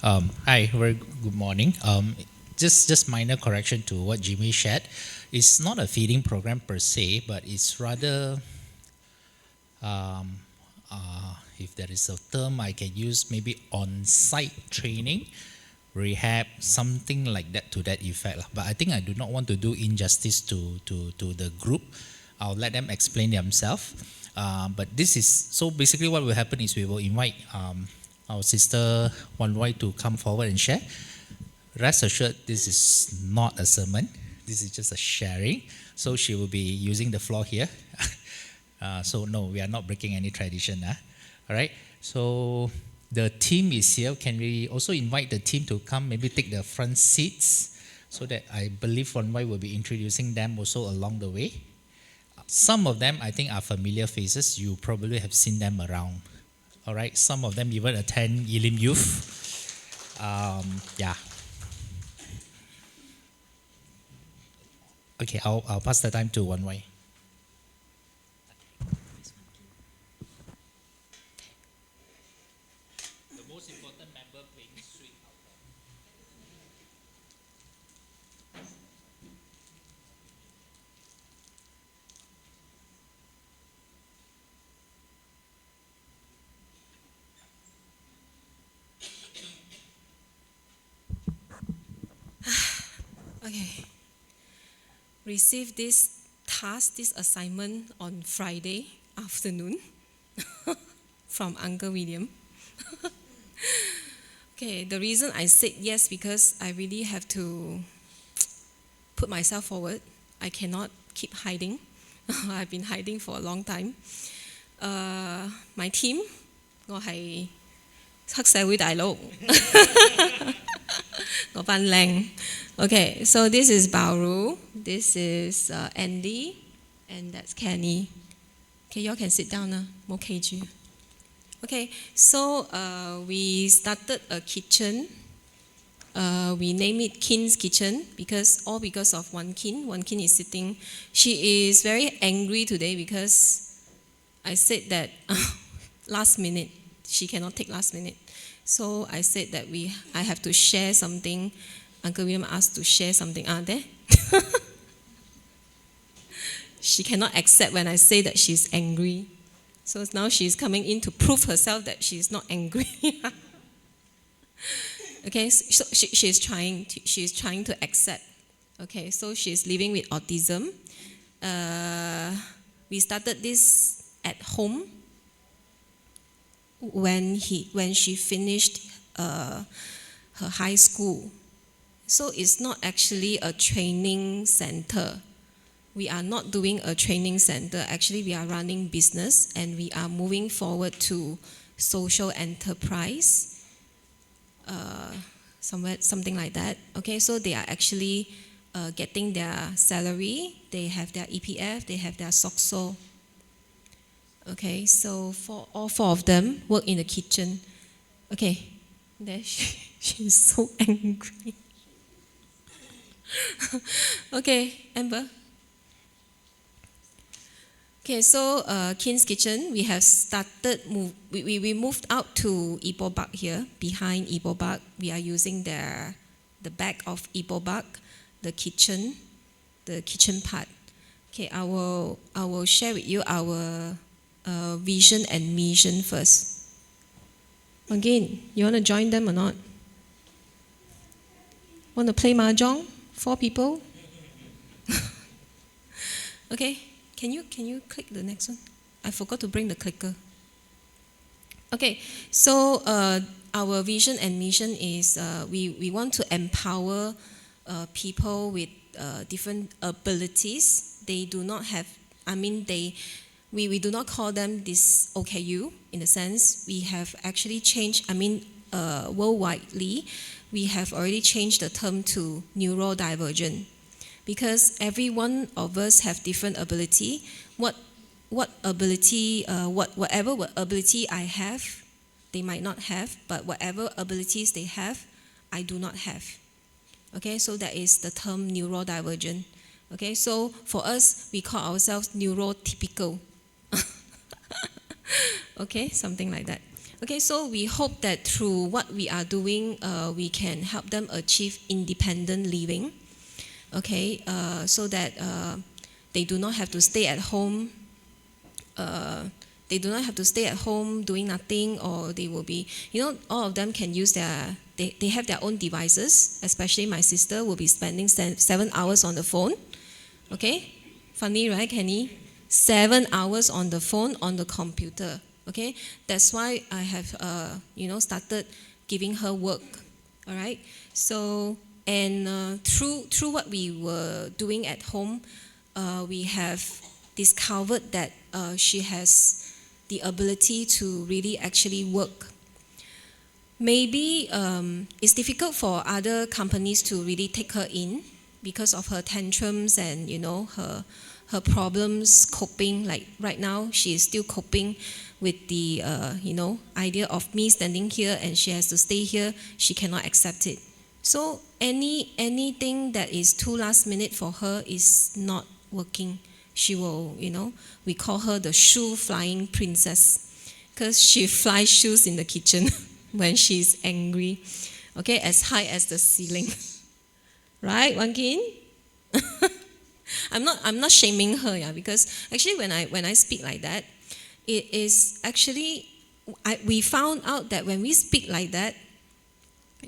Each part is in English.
Hi, very good morning. Just minor correction to what Jimmy shared. It's not a feeding program per se, but it's rather, if there is a term I can use, maybe on-site training, rehab, something like that to that effect lah. But I think I do not want to do injustice to the group. I'll let them explain themselves. But this is so basically what will happen is we will invite our sister Wan Wai to come forward and share. Rest assured, this is not a sermon. This is just a sharing. So she will be using the floor here. So no, we are not breaking any tradition. All right. So the team is here. Can we also invite the team to come? Maybe take the front seats, so that I believe Wan Wai will be introducing them also along the way. Some of them I think are familiar faces. You probably have seen them around. All right. Some of them even attend Elim Youth. Yeah. Okay, I'll pass the time to Wan Wai. The most important member playing sweet outdoor. Okay. Received this task, this assignment on Friday afternoon from Uncle William. Okay, the reason I said yes because I really have to put myself forward. I cannot keep hiding. I've been hiding for a long time. My team, 我係黑社會大佬，我扮靚。Okay, so this is Bauru, this is Andy, and that's Kenny. Okay, you all can sit down now. Okay, okay, so we started a kitchen. We name it Kin's Kitchen because of one Kin. One Kin is sitting. She is very angry today because I said that last minute. She cannot take last minute. So I said that I have to share something. Uncle William asked to share something. There. She cannot accept when I say that she's angry. So now she's coming in to prove herself that she's not angry. Okay, so she's trying to accept. Okay, so she's living with autism. We started this at home when she finished her high school. So it's not actually a training center. We are not doing a training center. Actually, we are running business and we are moving forward to social enterprise, something like that. Okay, so they are actually getting their salary. They have their EPF. They have their SOCSO. Okay, so for all four of them work in the kitchen. Okay, there she's so angry. Okay, Amber. Okay, so Kin's Kitchen, we have started, we moved out to Ipoh Park here, behind Ipoh Park. We are using the back of Ipoh Park, the kitchen part. Okay, I will share with you our vision and mission first. Again, you want to join them or not? Want to play mahjong? 4 people? Okay, can you click the next one? I forgot to bring the clicker. Okay, so our vision and mission is we want to empower people with different abilities. They do not have, we do not call them this OKU in the sense we have actually changed, worldwidely, we have already changed the term to neurodivergent because every one of us have different ability. Whatever ability I have, they might not have, but whatever abilities they have, I do not have. Okay, so that is the term neurodivergent. Okay, so for us, we call ourselves neurotypical. Okay, something like that. Okay, so we hope that through what we are doing, we can help them achieve independent living. Okay, so that they do not have to stay at home. They do not have to stay at home doing nothing, or they will be, all of them can use they have their own devices, especially my sister will be spending 7 hours on the phone. Okay, funny, right, Kenny? 7 hours on the phone, on the computer. Okay, that's why I have, started giving her work. All right, so, and through what we were doing at home, we have discovered that she has the ability to really actually work. Maybe it's difficult for other companies to really take her in because of her tantrums and her problems coping. Like right now, she is still coping with the idea of me standing here and she has to stay here. She cannot accept it. So anything that is too last minute for her is not working. She will, we call her the shoe flying princess because she flies shoes in the kitchen when she's angry. Okay, as high as the ceiling. Right, Wan Kin? I'm not shaming her, yeah, because actually when I speak like that, it is actually we found out that when we speak like that,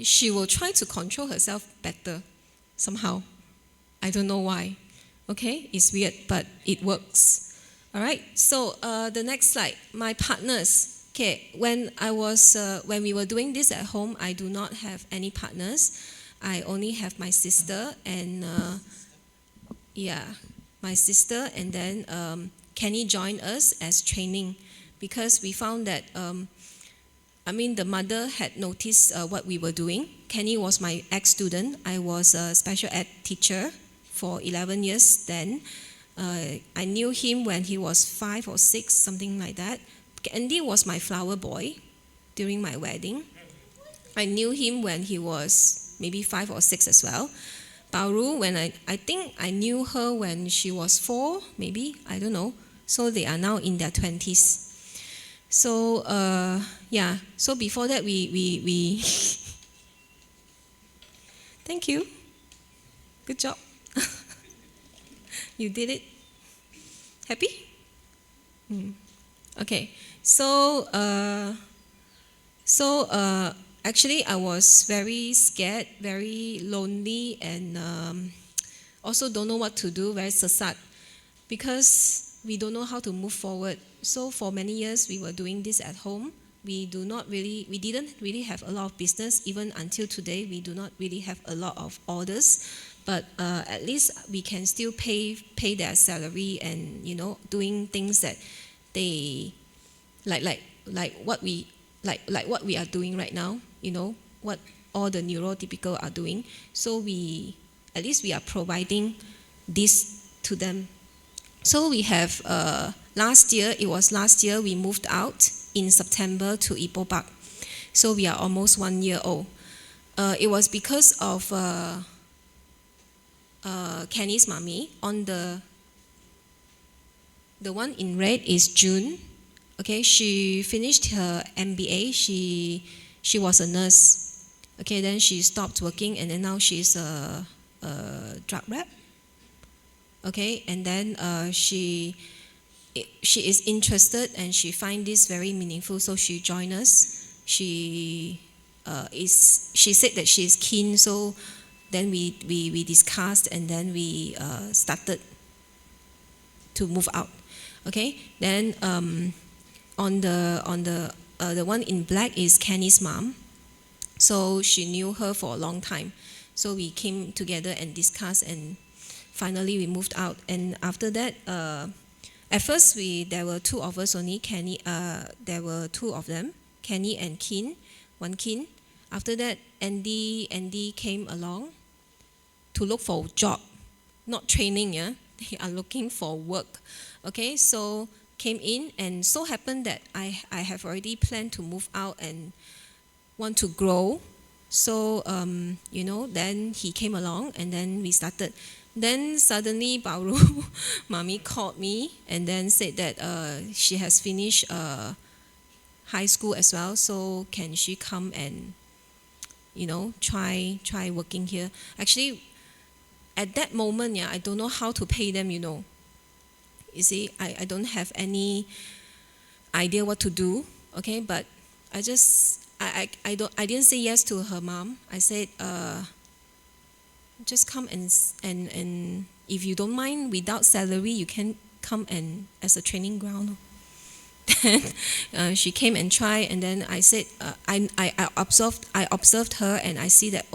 she will try to control herself better somehow. I don't know why. Okay, it's weird, but it works. All right. So the next slide, my partners. Okay, when we were doing this at home, I do not have any partners. I only have my sister and my sister, and then Kenny joined us as training because we found that the mother had noticed what we were doing. Kenny was my ex-student. I was a special ed teacher for 11 years then. I knew him when he was 5 or 6, something like that. Andy was my flower boy during my wedding. I knew him when he was maybe 5 or 6 as well. Bauru, when I think I knew her when she was 4, maybe, I don't know. So they are now in their 20s. So so before that we thank you. Good job. You did it. Happy? Okay. So actually I was very scared, very lonely, and also don't know what to do, very sesat, because we don't know how to move forward. So for many years we were doing this at home. We didn't really have a lot of business. Even until today, we do not really have a lot of orders. But at least we can still pay their salary and doing things that they like what we are doing right now. What all the neurotypical are doing. So at least we are providing this to them. So we have last year we moved out in September to Ipoh Park. So we are almost 1 year old. It was because of Kenny's mommy. On the one in red is June. Okay, she finished her MBA. She was a nurse. Okay, then she stopped working, and then now she's a drug rep. Okay, and then she is interested and she finds this very meaningful, so she joined us. She said that she is keen, so then we discussed, and then we started to move out. Okay, then on the one in black is Kenny's mom. So she knew her for a long time. So we came together and discussed, and finally we moved out. And after that, at first there were 2 of us only. Kenny, there were 2 of them, Kenny and Kin, one Kin. After that, Andy came along to look for a job, not training. Yeah, they are looking for work. Okay, so came in, and so happened that I have already planned to move out and want to grow. So then he came along, and then we started. Then suddenly Bauru mommy called me and then said that she has finished high school as well. So can she come and try working here? Actually, at that moment, yeah, I don't know how to pay them. You see, I don't have any idea what to do. Okay, but I didn't say yes to her mom. I said, just come and if you don't mind, without salary, you can come and as a training ground. Then she came and tried, and then I said, I observed her, and I see that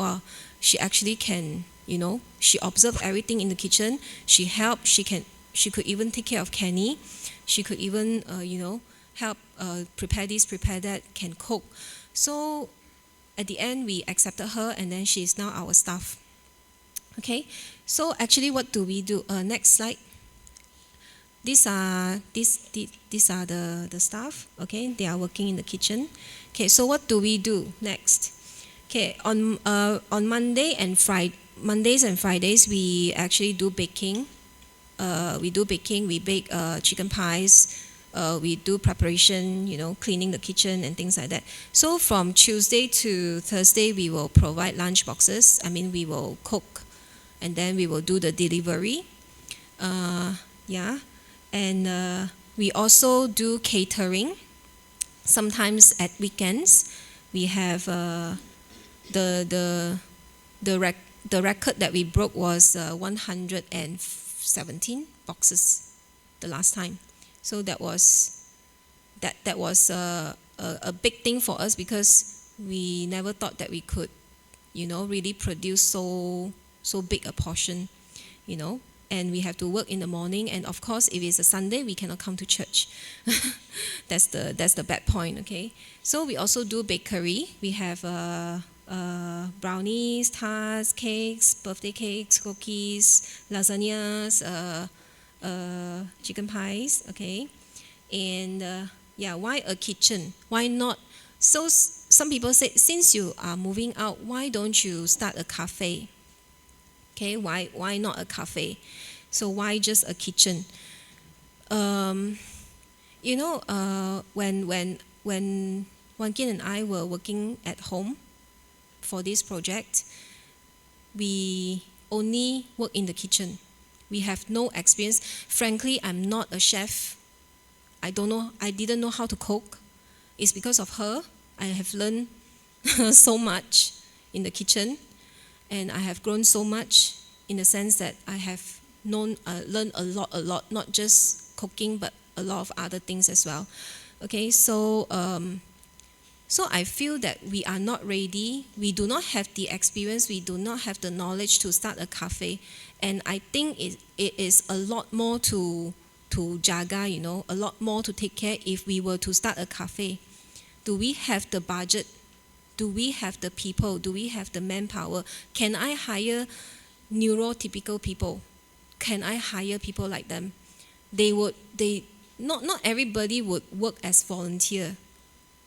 she actually can, she observed everything in the kitchen. She helped. She could even take care of Kenny. She could even help prepare this, prepare that, can cook. So at the end, we accepted her, and then she is now our staff. Okay, so actually, what do we do? Next slide. These are the staff. Okay, they are working in the kitchen. Okay, so what do we do next? Okay, on Mondays and Fridays, we actually do baking. We bake chicken pies. We do preparation, cleaning the kitchen and things like that. So from Tuesday to Thursday, we will provide lunch boxes. We will cook, and then we will do the delivery. And we also do catering. Sometimes at weekends, we have the record that we broke was 117 boxes the last time. So that was a big thing for us, because we never thought that we could, really produce so big a portion, And we have to work in the morning, and of course, if it's a Sunday, we cannot come to church. That's the bad point. Okay. So we also do bakery. We have brownies, tarts, cakes, birthday cakes, cookies, lasagnas, chicken pies. Okay. And why a kitchen? Why not? So some people say, since you are moving out, why don't you start a cafe? Okay, why not a cafe? So why just a kitchen? When Wan Kin and I were working at home for this project, we only work in the kitchen. We have no experience. Frankly, I'm not a chef. I didn't know how to cook. It's because of her. I have learned so much in the kitchen. And I have grown so much in the sense that I have learned a lot, not just cooking, but a lot of other things as well. Okay, so I feel that we are not ready. We do not have the experience. We do not have the knowledge to start a cafe. And I think it is a lot more to jaga, a lot more to take care if we were to start a cafe. Do we have the budget? Do we have the people? Do we have the manpower? Can I hire neurotypical people? Can I hire people like them? Not everybody would work as volunteer.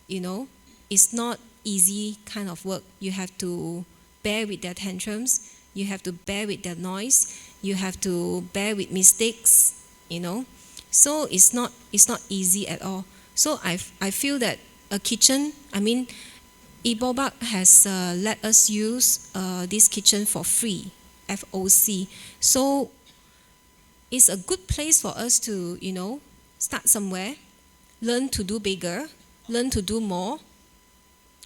It's not easy kind of work. You have to bear with their tantrums. You have to bear with their noise. You have to bear with mistakes. So it's not easy at all. So I feel that a kitchen, Ibobak has let us use this kitchen for free, FOC. So it's a good place for us to, start somewhere, learn to do bigger, learn to do more.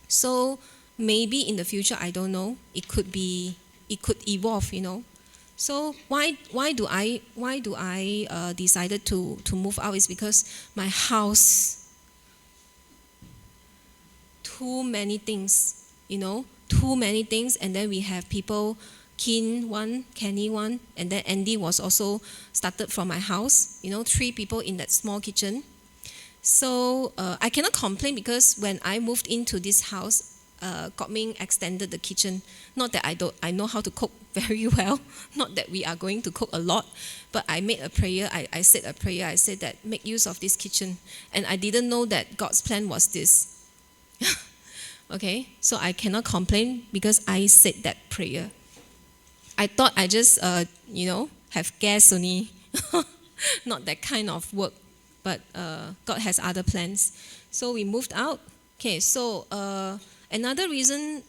So maybe in the future, I don't know, it could evolve, So why do I decided to move out is because my house, too many things, and then we have people, Kin one, Kenny one, and then Andy was also started from my house, 3 people in that small kitchen. So I cannot complain, because when I moved into this house, Kok Ming extended the kitchen. Not that I know how to cook very well, not that we are going to cook a lot, but I made a prayer. I said a prayer. I said that make use of this kitchen, and I didn't know that God's plan was this. Okay, so I cannot complain because I said that prayer. I thought I just have gas only, not that kind of work. but God has other plans. So we moved out. Okay, so another reason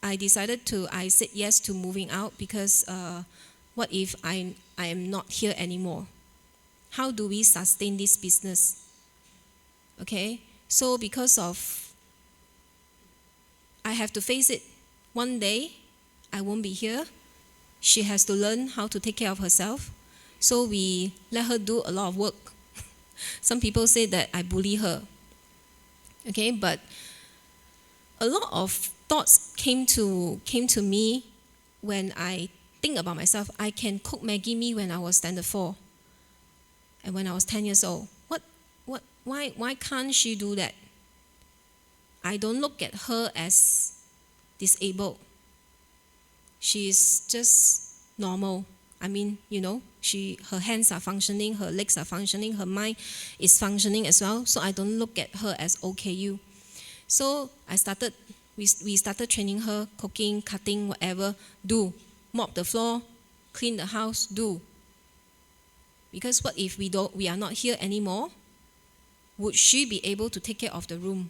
I said yes to moving out because what if I am not here anymore? How do we sustain this business? Okay, so because of, I have to face it. One day, I won't be here. She has to learn how to take care of herself. So we let her do a lot of work. Some people say that I bully her. Okay, but a lot of thoughts came to me when I think about myself. I can cook Maggie mee when I was standard 4 and when I was 10 years old. Why can't she do that? I don't look at her as disabled. She is just normal. I mean, her hands are functioning, her legs are functioning, her mind is functioning as well. So I don't look at her as OKU. So we started training her, cooking, cutting, whatever, do. Mop the floor, clean the house, do. Because what if we are not here anymore? Would she be able to take care of the room?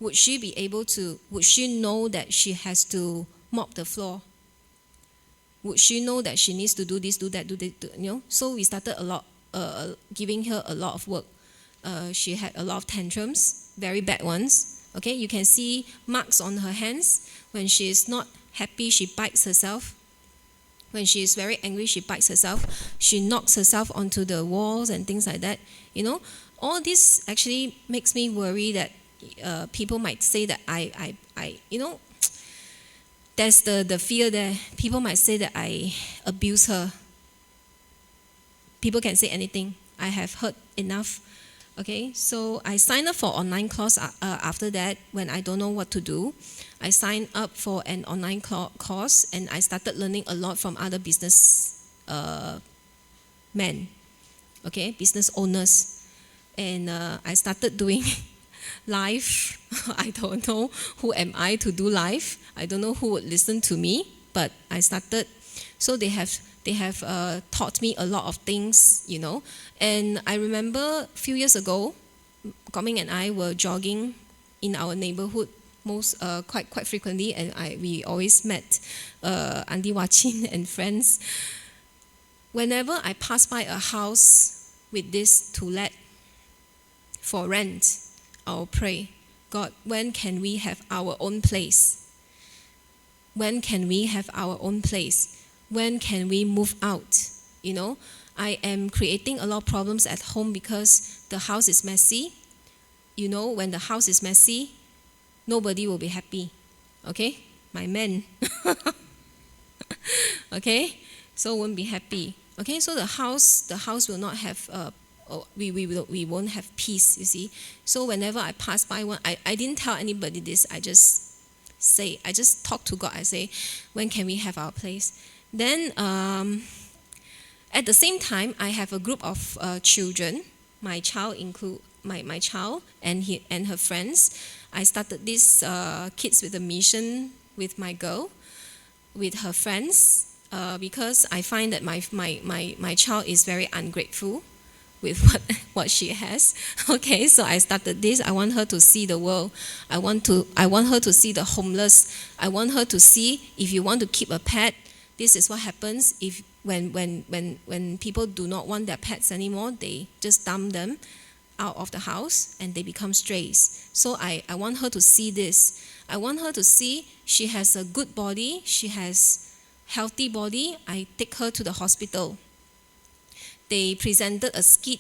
Would she know that she has to mop the floor? Would she know that she needs to do this, do that, do that, So we started giving her a lot of work. She had a lot of tantrums, very bad ones. Okay, you can see marks on her hands. When she is not happy, she bites herself. When she is very angry, she bites herself. She knocks herself onto the walls and things like that. All this actually makes me worry that people might say that there's the fear there. People might say that I abuse her. People can say anything. I have heard enough. Okay, so I signed up for online course after that when I don't know what to do. I signed up for an online course and I started learning a lot from other business men, okay, business owners. And I started doing live. I don't know who am I to do live. I don't know who would listen to me, but I started. So they have taught me a lot of things, And I remember a few years ago, Goming and I were jogging in our neighborhood quite frequently, and we always met Andy Wachin and friends. Whenever I pass by a house with this to let for rent, I'll pray, God, when can we have our own place? When can we have our own place? When can we move out? I am creating a lot of problems at home because the house is messy. When the house is messy, nobody will be happy. Okay? My men. Okay? So won't be happy. Okay? So the house will not have we won't have peace, you see. So whenever I pass by one, I didn't tell anybody this. I just talk to God. I say, when can we have our place? Then at the same time, I have a group of children. My child include my child and her friends. I started this Kids with a Mission with my girl, with her friends, because I find that my child is very ungrateful with what she has. Okay, so I started this. I want her to see the world. I want her to see the homeless. I want her to see, if you want to keep a pet, this is what happens if when people do not want their pets anymore, they just dump them out of the house and they become strays. So I want her to see this. I want her to see she has a good body, she has healthy body. I take her to the hospital. They presented a skit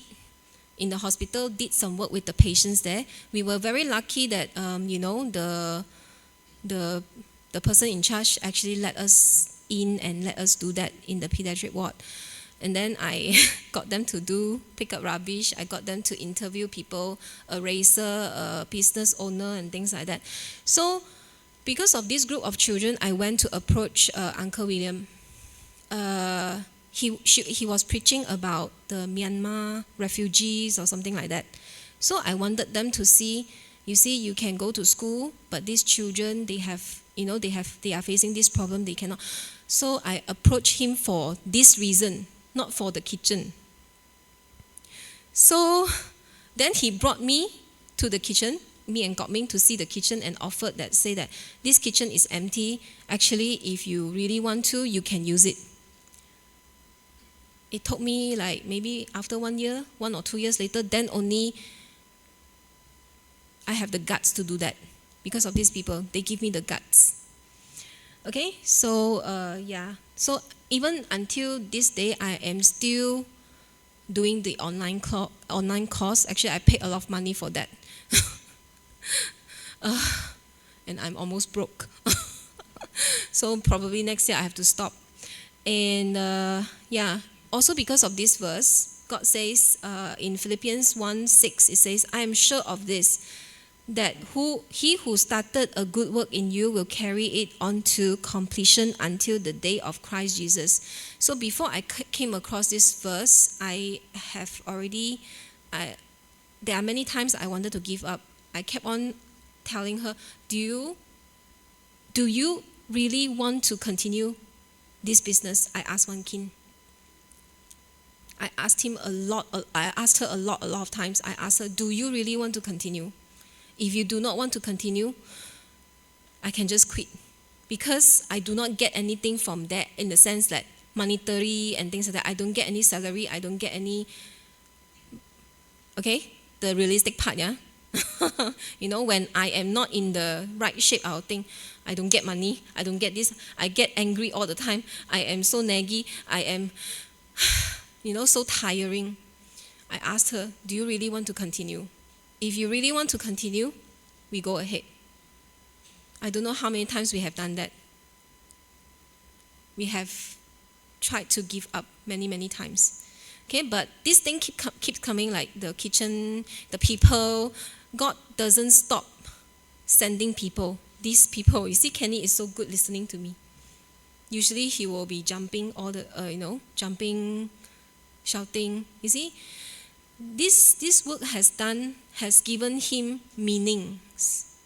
in the hospital, did some work with the patients there. We were very lucky that the person in charge actually let us in and let us do that in the pediatric ward. And then I got them to pick up rubbish. I got them to interview people, a racer, a business owner, and things like that. So because of this group of children, I went to approach Uncle William. He was preaching about the Myanmar refugees or something like that. So I wanted them to see, you can go to school, but these children, they are facing this problem, they cannot. So I approached him for this reason, not for the kitchen. So then he brought me to the kitchen, me and Gok Ming, to see the kitchen, and offered that, say that this kitchen is empty. Actually, if you really want to, you can use it. It took me like maybe after 1 year, 1 or 2 years later, then only I have the guts to do that. Because of these people, they give me the guts. Okay, so yeah. So even until this day, I am still doing the online course. Actually, I paid a lot of money for that. And I'm almost broke. So probably next year I have to stop. And yeah, also because of this verse, God says in Philippians 1:6, it says, I am sure of this, that he who started a good work in you will carry it on to completion until the day of Christ Jesus. So before I came across this verse, I have already, there are many times I wanted to give up. I kept on telling her, do you really want to continue this business? I asked Wan Kin. I asked him a lot. I asked her a lot of times. I asked her, do you really want to continue? If you do not want to continue, I can just quit. Because I do not get anything from that, in the sense that monetary and things like that. I don't get any salary. I don't get any, okay, the realistic part, yeah? You know, when I am not in the right shape, I'll think, I don't get money, I don't get this, I get angry all the time, I am so naggy, I am, you know, so tiring. I asked her, do you really want to continue? If you really want to continue, we go ahead. I don't know how many times we have done that. We have tried to give up many times. Okay, but this thing keeps coming, like the kitchen, the people. God doesn't stop sending people. These people, you see, Kenny is so good listening to me. Usually he will be jumping all the, jumping, shouting. You see, this work has given him meanings.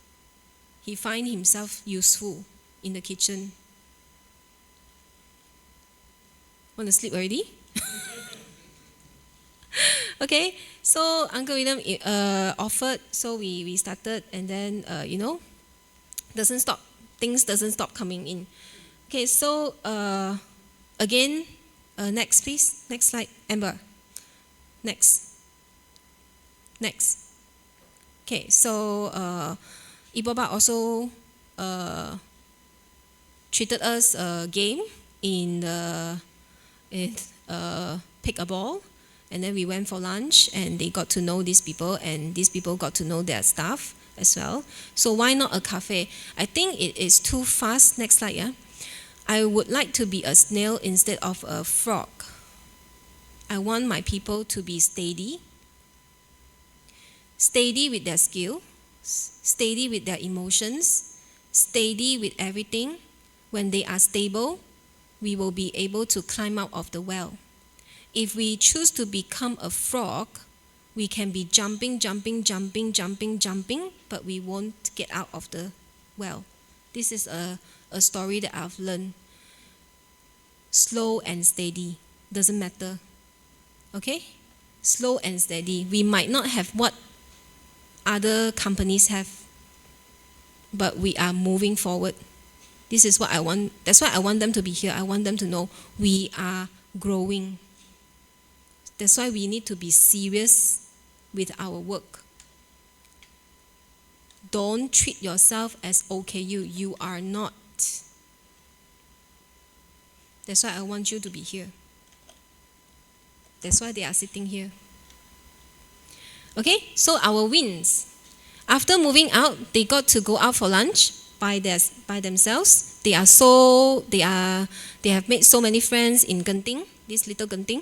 He finds himself useful in the kitchen. Want to sleep already? Okay, so Uncle William offered, so we started, and then things doesn't stop coming in. Okay, so again, next please, next slide, Amber. Next. Okay, so Iboba also treated us a game in pick a ball, and then we went for lunch, and they got to know these people, and these people got to know their staff as well. So why not a cafe? I think it is too fast. Next slide, yeah. I would like to be a snail instead of a frog. I want my people to be steady with their skill, steady with their emotions, steady with everything. When they are stable, we will be able to climb out of the well. If we choose to become a frog, we can be jumping, but we won't get out of the well. This is a story that I've learned. Slow and steady, doesn't matter. Okay? Slow and steady. We might not have what other companies have, but we are moving forward. This is what I want. That's why I want them to be here. I want them to know we are growing. That's why we need to be serious with our work. Don't treat yourself as OKU. You are not. That's why I want you to be here. That's why they are sitting here. Okay, so our wins. After moving out, they got to go out for lunch by themselves. They have made so many friends in Genting, this little Genting.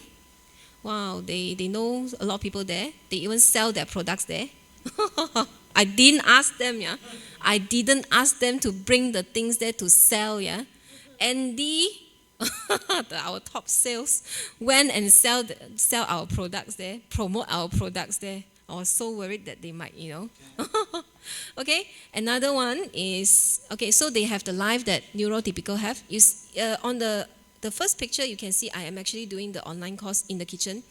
Wow, they know a lot of people there. They even sell their products there. I didn't ask them, yeah. I didn't ask them to bring the things there to sell, yeah. Andy, our top sales, went and sell our products there, promote our products there. I was so worried that they might, Okay, another one is, okay, so they have the life that neurotypical have. On the first picture, you can see I am actually doing the online course in the kitchen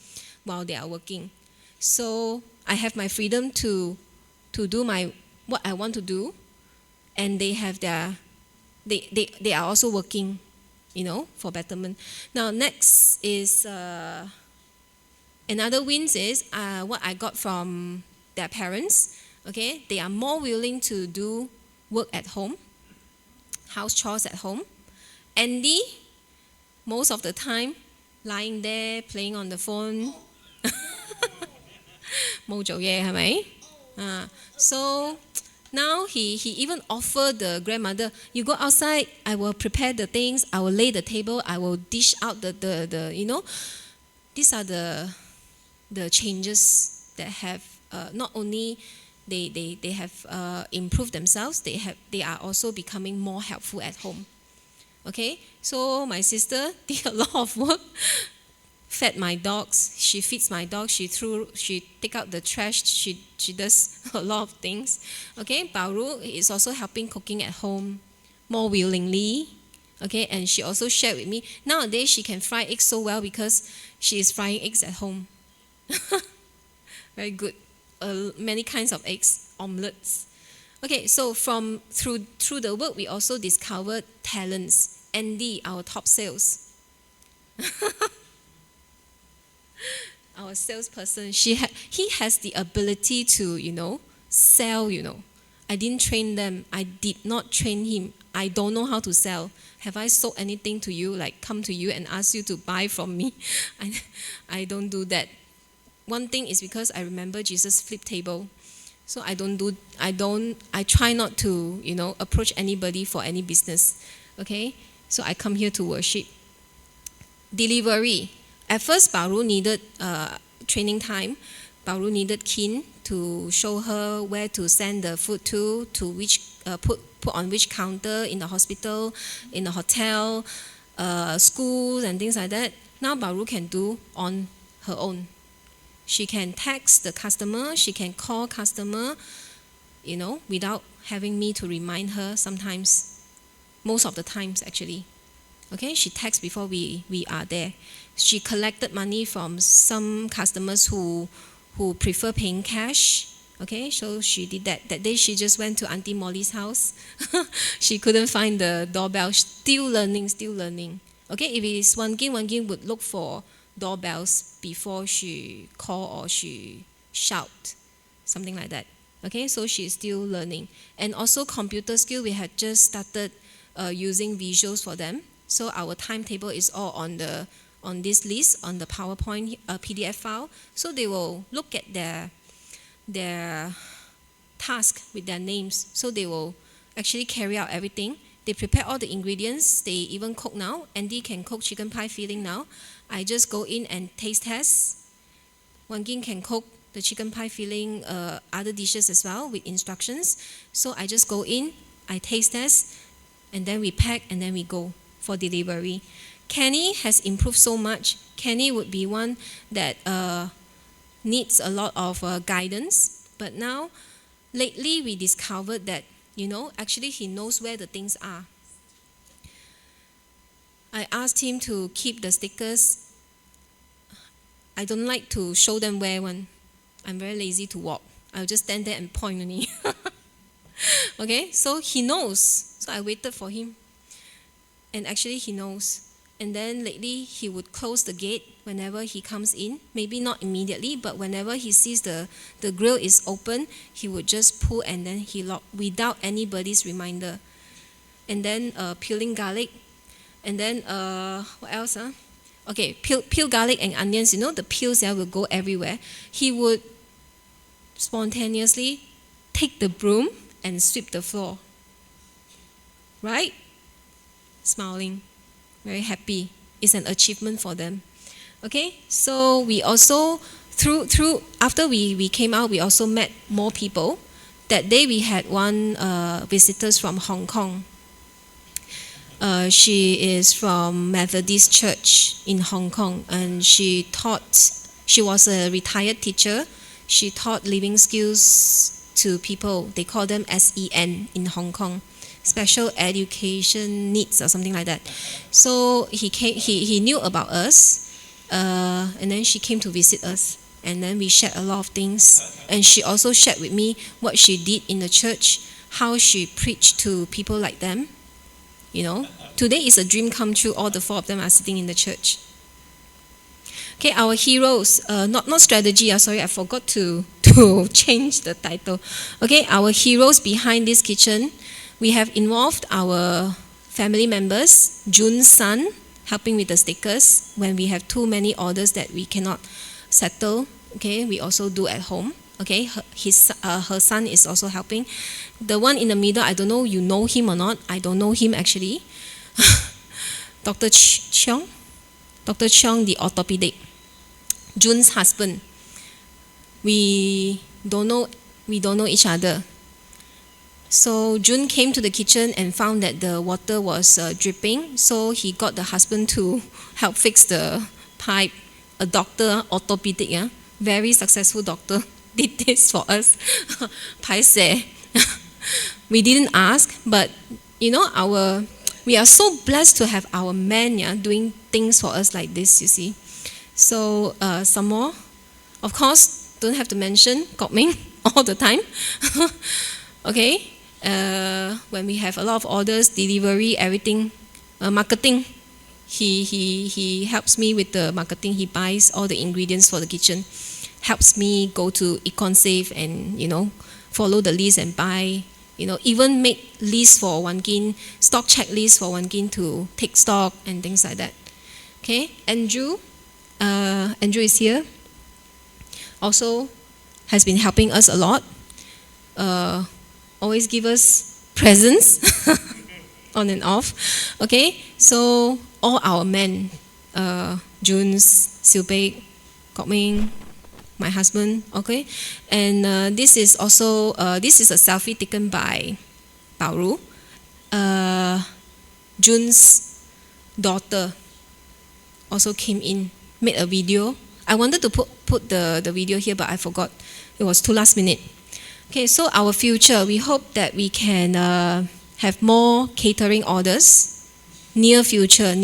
while they are working. So I have my freedom to do what I want to do, and they have they are also working, for betterment. Now next is another wins is what I got from their parents. Okay, they are more willing to do work at home, house chores at home. Andy, most of the time, lying there playing on the phone. 冇做嘢係咪？So now he even offered the grandmother, you go outside, I will prepare the things, I will lay the table, I will dish out the these are the changes that have not only they have improved themselves, they are also becoming more helpful at home. Okay, so my sister did a lot of work, fed my dogs, she feeds my dog, she take out the trash, she does a lot of things. Okay, Bauru is also helping cooking at home more willingly. Okay, and she also shared with me, nowadays she can fry eggs so well because she is frying eggs at home. Very good. Many kinds of eggs, omelets. Okay, so through the work, we also discovered talents. Andy, our top sales. Our salesperson, he has the ability to, sell, I didn't train them. I did not train him. I don't know how to sell. Have I sold anything to you, like come to you and ask you to buy from me? I don't do that. One thing is because I remember Jesus' flip table. So I try not to, approach anybody for any business. Okay? So I come here to worship. Delivery. At first, Bauru needed training time. Bauru needed Kin to show her where to send the food to which put on which counter in the hospital, in the hotel, schools and things like that. Now Bauru can do on her own. She can text the customer, she can call customer, without having me to remind her sometimes. Most of the times actually. Okay, she texts before we are there. She collected money from some customers who prefer paying cash. Okay, so she did that. That day she just went to Auntie Molly's house. She couldn't find the doorbell. Still learning. Okay, if it is Wan Ging would look for doorbells before she call or she shout, something like that. Okay, so she's still learning. And also computer skill, we had just started using visuals for them. So our timetable is all on this list, on the PowerPoint PDF file. So they will look at their task with their names. So they will actually carry out everything. They prepare all the ingredients. They even cook now. Andy can cook chicken pie filling now. I just go in and taste test. Wan Ging can cook the chicken pie filling, other dishes as well with instructions. So I just go in, I taste test, and then we pack and then we go for delivery. Kenny has improved so much. Kenny would be one that needs a lot of guidance. But now, lately we discovered that, actually he knows where the things are. I asked him to keep the stickers. I don't like to show them where one. I'm very lazy to walk. I'll just stand there and point only. Okay, so he knows. So I waited for him. And actually he knows. And then lately he would close the gate whenever he comes in. Maybe not immediately, but whenever he sees the grill is open, he would just pull and then he lock without anybody's reminder. And then peeling garlic. And then what else? Okay, peel garlic and onions. The peels there will go everywhere. He would spontaneously take the broom and sweep the floor. Right? Smiling, very happy. It's an achievement for them. Okay, so we also through after we came out, we also met more people. That day we had one visitors from Hong Kong. She is from Methodist Church in Hong Kong, and she was a retired teacher. She taught living skills to people. They call them SEN in Hong Kong. Special education needs or something like that. So he knew about us, and then she came to visit us. and then we shared a lot of things. And she also shared with me what she did in the church, how she preached to people like them. Today is a dream come true. All the 4 of them are sitting in the church. Okay, our heroes, not strategy. Sorry, I forgot to change the title. Okay, our heroes behind this kitchen. We have involved our family members, June's son, helping with the stickers when we have too many orders that we cannot settle. Okay, we also do at home. Okay, her son is also helping. The one in the middle, I don't know you know him or not. I don't know him actually. Dr. Cheong, the orthopedic, June's husband. We don't know each other. So June came to the kitchen and found that the water was dripping. So he got the husband to help fix the pipe. A doctor, orthopedic, very successful doctor, did this for us. Paise. We didn't ask, but we are so blessed to have our men doing things for us like this, you see. So some more, of course, don't have to mention Kok Ming all the time. Okay, when we have a lot of orders, delivery, everything, marketing, he helps me with the marketing. He buys all the ingredients for the kitchen, helps me go to EconSafe and follow the list and buy. Even make lists for Wankin, stock checklist for Wankin to take stock and things like that. Okay, Andrew is here. Also has been helping us a lot. Always give us presents on and off. Okay, so all our men, June's, Silbeck, Kok Ming, my husband, okay, and this is also this is a selfie taken by Bao Ru, June's daughter. Also came in, made a video. I wanted to put the video here, but I forgot. It was too last minute. Okay, so our future, we hope that we can have more catering orders. Near future,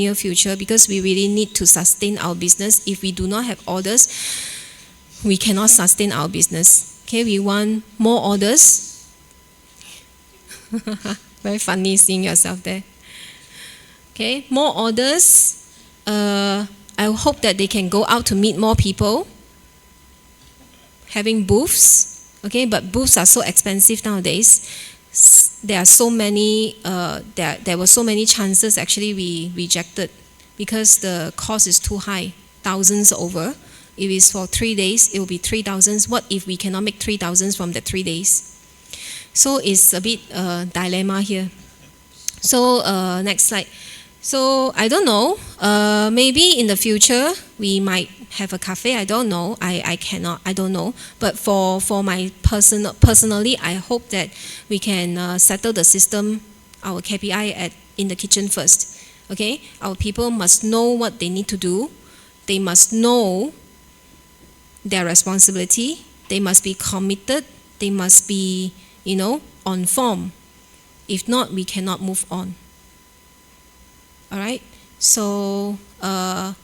because we really need to sustain our business. If we do not have orders, we cannot sustain our business. Okay, we want more orders. Very funny seeing yourself there. Okay, more orders. I hope that they can go out to meet more people. Having booths. Okay, but booths are so expensive nowadays. There are so many. There were so many chances. Actually, we rejected because the cost is too high. Thousands over. If it's for 3 days, it will be 3,000. What if we cannot make 3,000 from the 3 days? So it's a bit dilemma here. So next slide. So I don't know. Maybe in the future we might have a cafe. I don't know. I cannot. I don't know. But for my personally, I hope that we can settle the system, our KPI in the kitchen first. Okay. Our people must know what they need to do. They must know their responsibility. They must be committed. They must be, on form. If not, we cannot move on. All right. So, I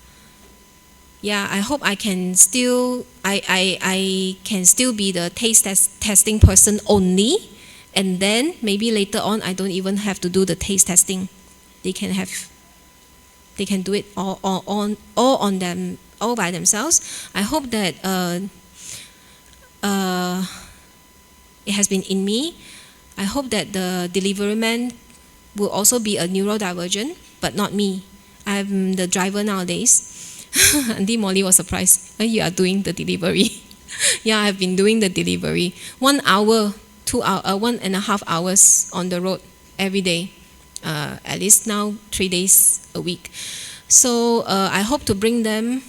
hope I can still, I can still be the taste testing person only, and then maybe later on I don't even have to do the taste testing. They can do it all by themselves. I hope that it has been in me. I hope that the delivery man will also be a neurodivergent, but not me. I'm the driver nowadays. Auntie Molly was surprised. You are doing the delivery. Yeah, I've been doing the delivery. 1 hour, 2 hours, 1.5 hours on the road every day. At least now 3 days a week. So I hope to bring them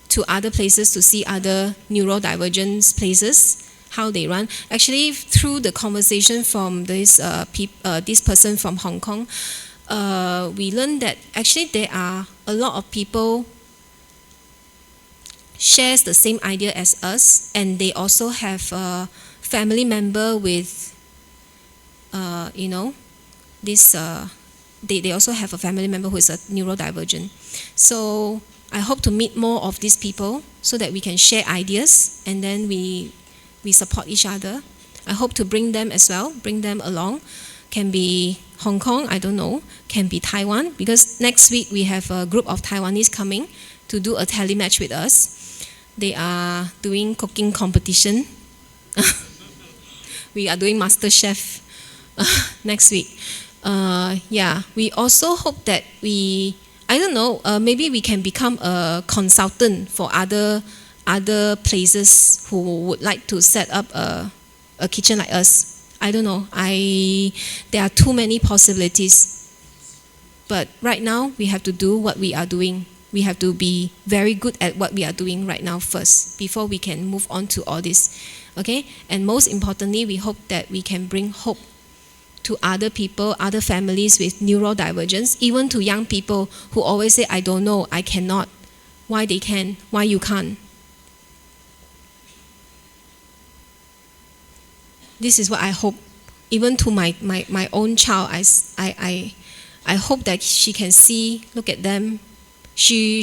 to other places to see other neurodivergent places, how they run. Actually, through the conversation from this person from Hong Kong, we learned that actually there are a lot of people shares the same idea as us, and they also have a family member with, this. They also have a family member who is a neurodivergent. So I hope to meet more of these people so that we can share ideas and then we support each other. I hope to bring them as well, bring them along. Can be Hong Kong, I don't know. Can be Taiwan, because next week we have a group of Taiwanese coming to do a telematch with us. They are doing cooking competition. We are doing Master Chef next week. We also hope that maybe we can become a consultant for other places who would like to set up a kitchen like us. I don't know. There are too many possibilities. But right now, we have to do what we are doing. We have to be very good at what we are doing right now first, before we can move on to all this. Okay? And most importantly, we hope that we can bring hope to other people, other families with neurodivergence, even to young people who always say, I don't know, I cannot. Why they can, why you can't. This is what I hope. Even to my own child, I hope that she can see, look at them. She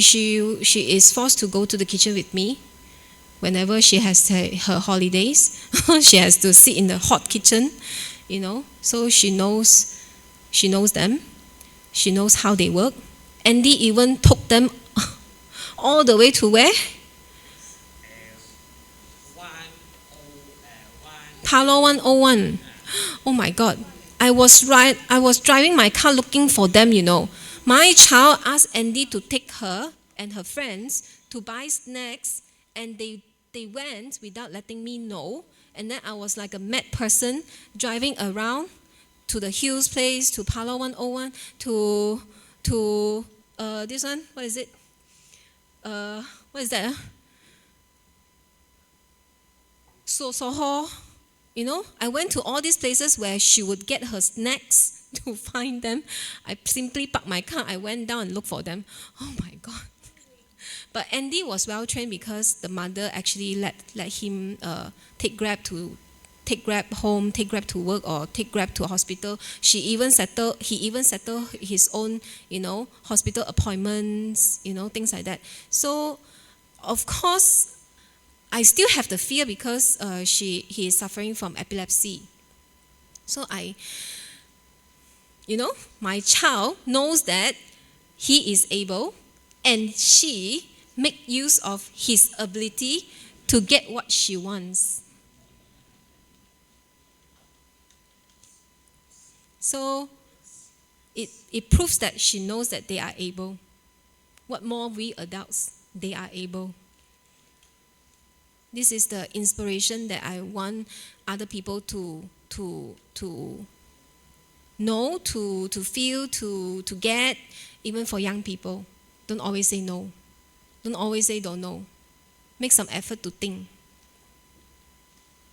is forced to go to the kitchen with me. Whenever she has her holidays, she has to sit in the hot kitchen, so she knows them. She knows how they work. Andy even took them all the way to where? Palo 101. Oh my God. I was driving my car looking for them, My child asked Andy to take her and her friends to buy snacks, and they went without letting me know. And then I was like a mad person driving around to the Hills place, to Palo 101, to this one, what is it? What is that? Soho. I went to all these places where she would get her snacks to find them. I simply parked my car. I went down and looked for them. Oh my God. But Andy was well trained because the mother actually let him take Grab home, take Grab to work, or take Grab to a hospital. He even settled his own, hospital appointments, things like that. So, of course, I still have the fear because he is suffering from epilepsy. So my child knows that he is able, and she make use of his ability to get what she wants. So it proves that she knows that they are able. What more we adults, they are able. This is the inspiration that I want other people to know, to feel, to get, even for young people. Don't always say no. Don't always say don't know. Make some effort to think.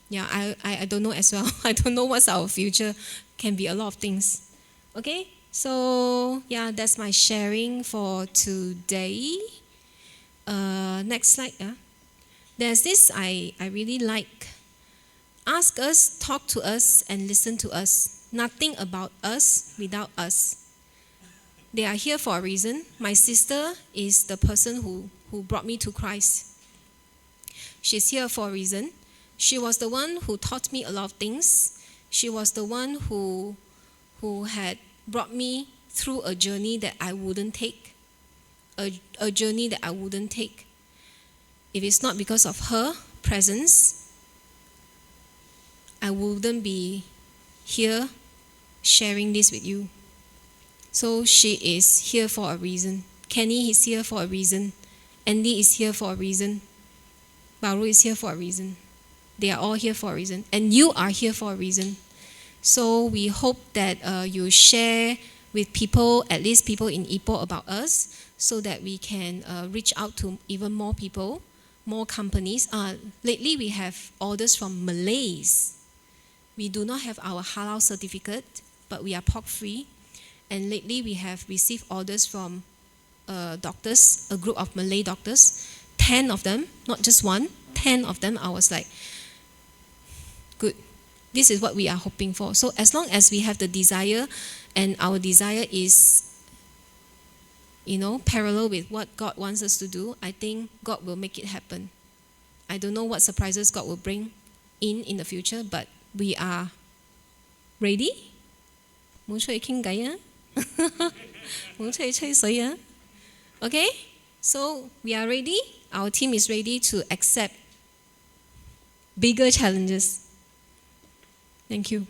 Yeah, I don't know as well. I don't know what's our future. Can be a lot of things. Okay? So, yeah, that's my sharing for today. Next slide. There's this I really like. Ask us, talk to us, and listen to us. Nothing about us without us. They are here for a reason. My sister is the person who brought me to Christ. She's here for a reason. She was the one who taught me a lot of things. She was the one who had brought me through a journey that I wouldn't take. A journey that I wouldn't take. If it's not because of her presence, I wouldn't be here sharing this with you. So she is here for a reason. Kenny is here for a reason. Andy is here for a reason. Baru is here for a reason. They are all here for a reason. And you are here for a reason. So we hope that you share with people, at least people in Ipoh, about us, so that we can reach out to even more people, more companies. Lately we have orders from Malays. We do not have our halal certificate, but we are pork free. And lately we have received orders from doctors, a group of Malay doctors, 10 of them, not just one, 10 of them. I was like, good. This is what we are hoping for. So as long as we have the desire, and our desire is, parallel with what God wants us to do, I think God will make it happen. I don't know what surprises God will bring in the future, but we are ready. 冇出去傾偈啊，冇出去吹水啊。Okay, so we are ready. Our team is ready to accept bigger challenges. Thank you.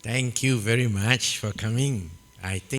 Thank you very much for coming. I think